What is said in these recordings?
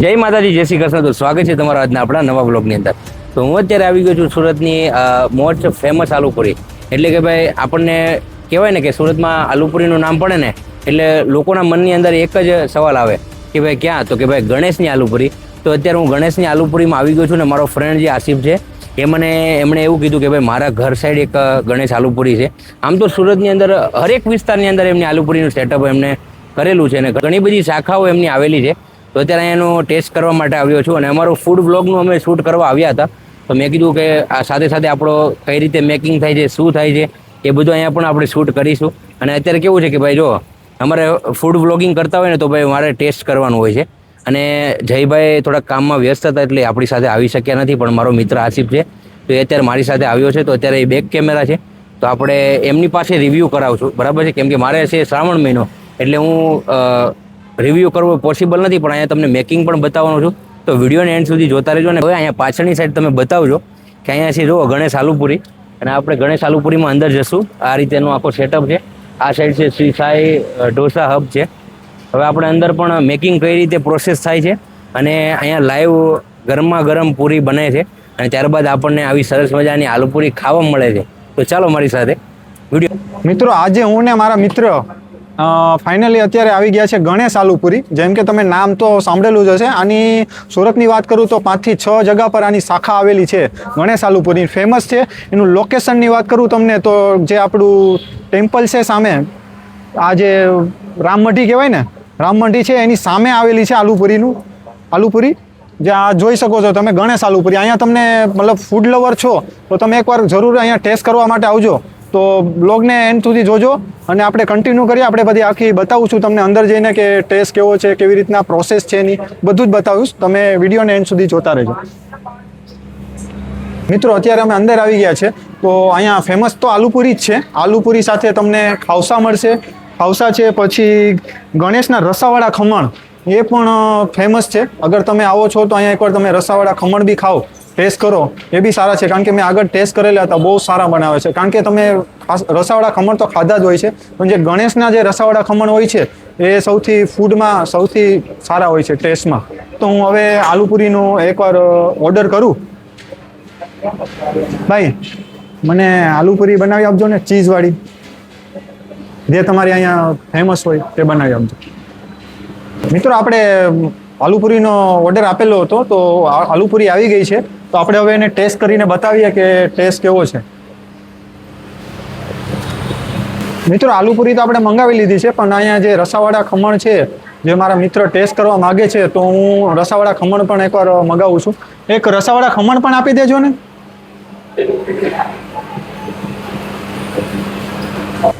જય માતાજી, જય શ્રી કૃષ્ણ. તો સ્વાગત છે તમારા આજના આપણા નવા બ્લોગની અંદર. તો હું અત્યારે આવી ગયો છું સુરતની મોસ્ટ ફેમસ આલુપુરી. એટલે કે ભાઈ આપણને કહેવાય ને કે સુરતમાં આલુપુરીનું નામ પડે ને એટલે લોકોના મનની અંદર એક જ સવાલ આવે કે ભાઈ ક્યાં, તો કે ભાઈ ગણેશની આલુપુરી. તો અત્યારે હું ગણેશની આલુપુરીમાં આવી ગયો છું ને મારો ફ્રેન્ડ જે આસિફ છે એમણે એવું કીધું કે ભાઈ મારા ઘર સાઈડ એક ગણેશ આલુપુરી છે. આમ તો સુરતની અંદર હરેક વિસ્તારની અંદર એમની આલુપુરીનું સેટઅપ એમને કરેલું છે અને ઘણી બધી શાખાઓ એમની આવેલી છે. તો અત્યારે અહીંયાનો ટેસ્ટ કરવા માટે આવ્યો છું અને અમારું ફૂડ બ્લોગનું અમે શૂટ કરવા આવ્યા હતા. તો મેં કીધું કે આ સાથે સાથે આપણો કઈ રીતે મેકિંગ થાય છે, શું થાય છે એ બધું અહીંયા પણ આપણે શૂટ કરીશું. અને અત્યારે કેવું છે કે ભાઈ જો અમારે ફૂડ બ્લોગિંગ કરતા હોય ને તો ભાઈ મારે ટેસ્ટ કરવાનું હોય છે. અને જયભાઈ થોડાક કામમાં વ્યસ્ત હતા એટલે આપણી સાથે આવી શક્યા નથી, પણ મારો મિત્ર આસિફ છે તો એ અત્યારે મારી સાથે આવ્યો છે. તો અત્યારે એ બેક કેમેરા છે તો આપણે એમની પાસે રિવ્યૂ કરાવશું, બરાબર છે? કેમ કે મારે છે શ્રાવણ મહિનો એટલે હું રિવ્યૂ કરવો પોસિબલ નથી, પણ અહીંયા તમને મેકિંગ પણ બતાવવાનું છું. તો વિડીયોને એન્ડ સુધી જોતા રહેજો. ને હવે અહીંયા પાછળની સાઈડ તમે બતાવજો કે અહીંયા છે જુઓ ગણેશ આલુપુરી, અને આપણે ગણેશ આલુપુરીમાં અંદર જશું. આ રીતેનો આખો સેટઅપ છે. આ સાઈડ છે શ્રી સાઈ ઢોસા હબ છે. હવે આપણે અંદર પણ મેકિંગ કઈ રીતે પ્રોસેસ થાય છે અને અહીંયા લાઈવ ગરમા ગરમ પૂરી બને છે અને ત્યારબાદ આપણને આવી સરસ મજાની આલુપુરી ખાવા મળે છે. તો ચાલો મારી સાથે વિડીયો. મિત્રો, આજે હું ને મારા મિત્ર ફાઇનલી અત્યારે આવી ગયા છે ગણેશ આલુપુરી. જેમ કે તમે નામ તો સાંભળેલું જ હશે. આની સુરતની વાત કરું તો 5 થી 6 જગ્યા પર આની શાખા આવેલી છે. ગણેશ આલુપુરી ફેમસ છે. એનું લોકેશનની વાત કરું તમને તો જે આપણું ટેમ્પલ છે સામે, આ જે રામમઢી કહેવાય ને, રામમઢી છે એની સામે આવેલી છે આલુપુરી. જે આ જોઈ શકો છો તમે ગણેશ આલુપુરી. અહીંયા તમને મતલબ ફૂડ લવર છો તો તમે એકવાર જરૂર અહીંયા ટેસ્ટ કરવા માટે આવજો. તો બ્લોગને એન્ડ સુધી જોજો અને આપણે કન્ટિન્યુ કરીએ. આપણે બધી આખી બતાવું છું તમને અંદર જઈને કે ટેસ્ટ કેવો છે, કેવી રીતના પ્રોસેસ છે એની બધું જ બતાવીશ. તમે વિડીયોને એન્ડ સુધી જોતા રહેજો. મિત્રો, અત્યારે અમે અંદર આવી ગયા છે. તો અહીંયા ફેમસ તો આલુપુરી જ છે. આલુપુરી સાથે તમને ખાવસા મળશે. ખાવસા છે, પછી ગણેશના રસાવાળા ખમણ એ પણ ફેમસ છે. અગર તમે આવો છો તો અહીંયા એકવાર તમે રસાવાળા ખમણ બી ખાઓ, ટેસ્ટ કરો. એ બી સારા છે, કારણ કે મેં આગળ ટેસ્ટ કરેલા હતા, બહુ સારા બનાવે છે. કારણ કે તમે રસાવાળા ખમણ તો ખાધા જ હોય છે, પણ જે ગણેશના જે રસાવાળા ખમણ હોય છે એ સૌથી ફૂડમાં સૌથી સારા હોય છે ટેસ્ટમાં. તો હું હવે આલુપુરીનું એકવાર ઓર્ડર કરું. ભાઈ, મને આલુપુરી બનાવી આપજો ને, ચીઝવાળી, જે તમારી અહીંયા ફેમસ હોય તે બનાવી આપજો. મિત્રો, આપણે આલુપુરીનો ઓર્ડર આપેલો હતો તો આલુપુરી આવી ગઈ છે. તો આપણે હવે એને ટેસ્ટ કરીને બતાવીએ કે ટેસ્ટ કેવો છે. મિત્રો, આલુપુરી તો આપણે મંગાવી લીધી છે, પણ અહીંયા જે રસાવાળા ખમણ છે જે મારા મિત્ર ટેસ્ટ કરવા માગે છે તો હું રસાવાળા ખમણ પણ એકવાર મંગાવું છું. એક રસાવાળા ખમણ પણ આપી દેજો ને.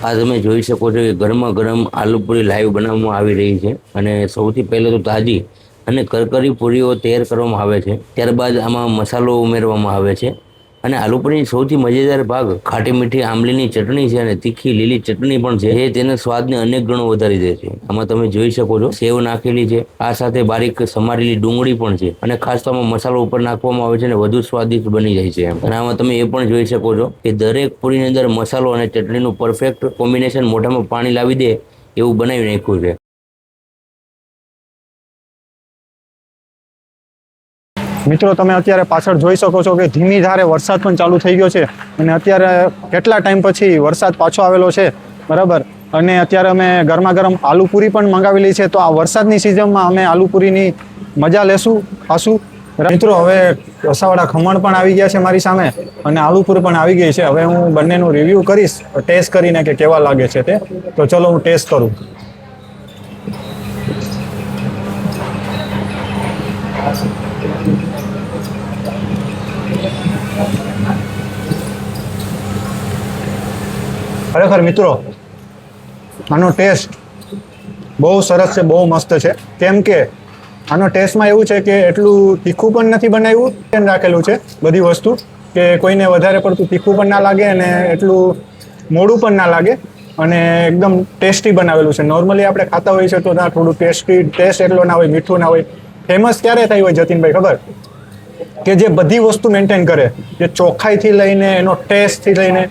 આ તમે જોઈ શકો છો કે ગરમા ગરમ આલુપુરી લાઈવ બનાવવામાં આવી રહી છે અને સૌથી પહેલાં તો તાજી અને કરકરી પૂરીઓ તૈયાર કરવામાં આવે છે. ત્યારબાદ આમાં મસાલો ઉમેરવામાં આવે છે અને આલુપુરીની સૌથી મજેદાર ભાગ ખાટી મીઠી આંબલીની ચટણી છે અને તીખી લીલી ચટણી પણ છે, જે તેના સ્વાદને અનેક ગણો વધારી દે છે. આમાં તમે જોઈ શકો છો સેવ નાખેલી છે, આ સાથે બારીક સમારેલી ડુંગળી પણ છે અને ખાસ તો આમાં મસાલો ઉપર નાખવામાં આવે છે અને વધુ સ્વાદિષ્ટ બની જાય છે. અને આમાં તમે એ પણ જોઈ શકો છો કે દરેક પૂરીની અંદર મસાલો અને ચટણીનું પરફેક્ટ કોમ્બિનેશન મોઢામાં પાણી લાવી દે એવું બનાવી નાખ્યું છે. મિત્રો, તમે અત્યારે પાછળ જોઈ શકો છો કે ધીમી ધારે વરસાદ પણ ચાલુ થઈ ગયો છે અને અત્યારે કેટલા ટાઈમ પછી વરસાદ પાછો આવેલો છે, બરાબર. અને અત્યારે અમે ગરમા ગરમ આલુપુરી પણ મંગાવેલી છે. તો આ વરસાદની સિઝનમાં અમે આલુપુરીની મજા લેશું, ખાશું. મિત્રો, હવે રસાવાળા ખમણ પણ આવી ગયા છે મારી સામે અને આલુપુરી પણ આવી ગઈ છે. હવે હું બંનેનું રિવ્યૂ કરીશ ટેસ્ટ કરીને કે કેવા લાગે છે તે. તો ચલો હું ટેસ્ટ કરું. ખરેખર મિત્રો, આનો ટેસ્ટ બહુ સરસ છે, બહુ મસ્ત છે. કેમ કે આનો ટેસ્ટમાં એવું છે કે એટલું તીખું પણ નથી બનાવ્યું, રાખેલું છે બધી વસ્તુ કે કોઈને વધારે પડતું તીખું પણ ના લાગે અને એટલું મોડું પણ ના લાગે અને એકદમ ટેસ્ટી બનાવેલું છે. નોર્મલી આપણે ખાતા હોઈએ છીએ તો ના થોડું ટેસ્ટ એટલો ના હોય, મીઠું ના હોય. ફેમસ ક્યારે થઈ હોય જતીનભાઈ ખબર? કે જે બધી વસ્તુ મેન્ટેન કરે, જે ચોખ્ખાઈથી લઈને એનો ટેસ્ટથી લઈને.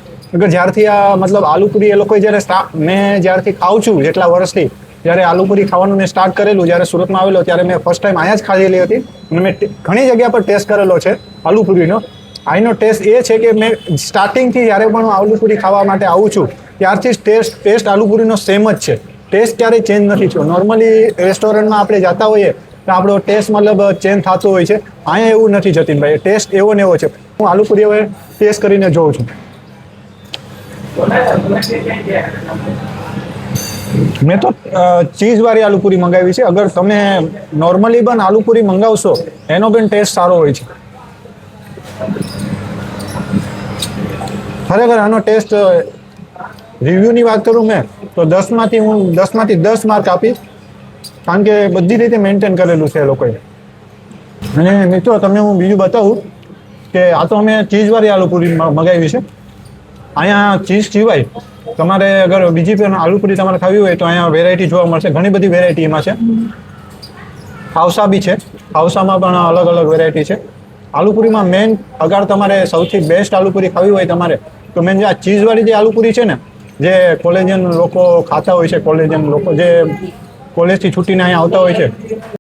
જ્યારથી આ મતલબ આલુપુરી એ લોકો જ્યારે મેં જ્યારથી ખાઉં છું જેટલા વર્ષથી, જ્યારે આલુપુરી ખાવાનું મેં સ્ટાર્ટ કરેલું, જ્યારે સુરતમાં આવેલો ત્યારે મેં ફર્સ્ટ ટાઈમ અહીંયા જ ખાધેલી હતી અને મેં ઘણી જગ્યા પર ટેસ્ટ કરેલો છે આલુપુરીનો. અહીંનો ટેસ્ટ એ છે કે મેં સ્ટાર્ટિંગથી જ્યારે પણ હું આલુપુરી ખાવા માટે આવું છું ત્યારથી જ ટેસ્ટ આલુપુરીનો સેમ જ છે. ટેસ્ટ ક્યારેય ચેન્જ નથી થયો. નોર્મલી રેસ્ટોરન્ટમાં આપણે જતા હોઈએ તો આપણો ટેસ્ટ મતલબ ચેન્જ થતો હોય છે. અહીંયા એવું નથી જતીનભાઈ, ટેસ્ટ એવો ને એવો છે. હું આલુપુરી હવે ટેસ્ટ કરીને જોઉં છું. મેં તો ચીઝવાળી આલુપુરી મંગાવી છે. અગર તમે નોર્મલી પણ આલુપુરી મંગાવશો એનો પણ ટેસ્ટ સારો હોય છે. ખરેખર આનો ટેસ્ટ, રિવ્યૂની વાત કરું મેં તો 10માંથી હું 10 માર્ક આપીશ, કારણ કે બધી રીતે મેન્ટેન કરેલું છે એ લોકોએ. અને મિત્રો તમને હું બીજું બતાવું કે આ તો અમે ચીઝવાળી આલુપુરી મગાવી છે. અહીંયા ચીઝ સિવાય તમારે અગર બીજી પણ આલુપુરી તમારે ખાવી હોય તો અહીંયા વેરાયટી જોવા મળશે. ઘણી બધી વેરાયટી એમાં છે. ખાવસા બી છે. ખાવસામાં પણ અલગ અલગ વેરાયટી છે. આલુપુરીમાં મેન અગર તમારે સૌથી બેસ્ટ આલુપુરી ખાવી હોય તમારે તો મેન જે આ ચીઝવાળી જે આલુપુરી છે ને, જે કોલેજિયન લોકો ખાતા હોય છે, કોલેજિયન લોકો જે કોલેજથી છૂટીને અહીંયા આવતા હોય છે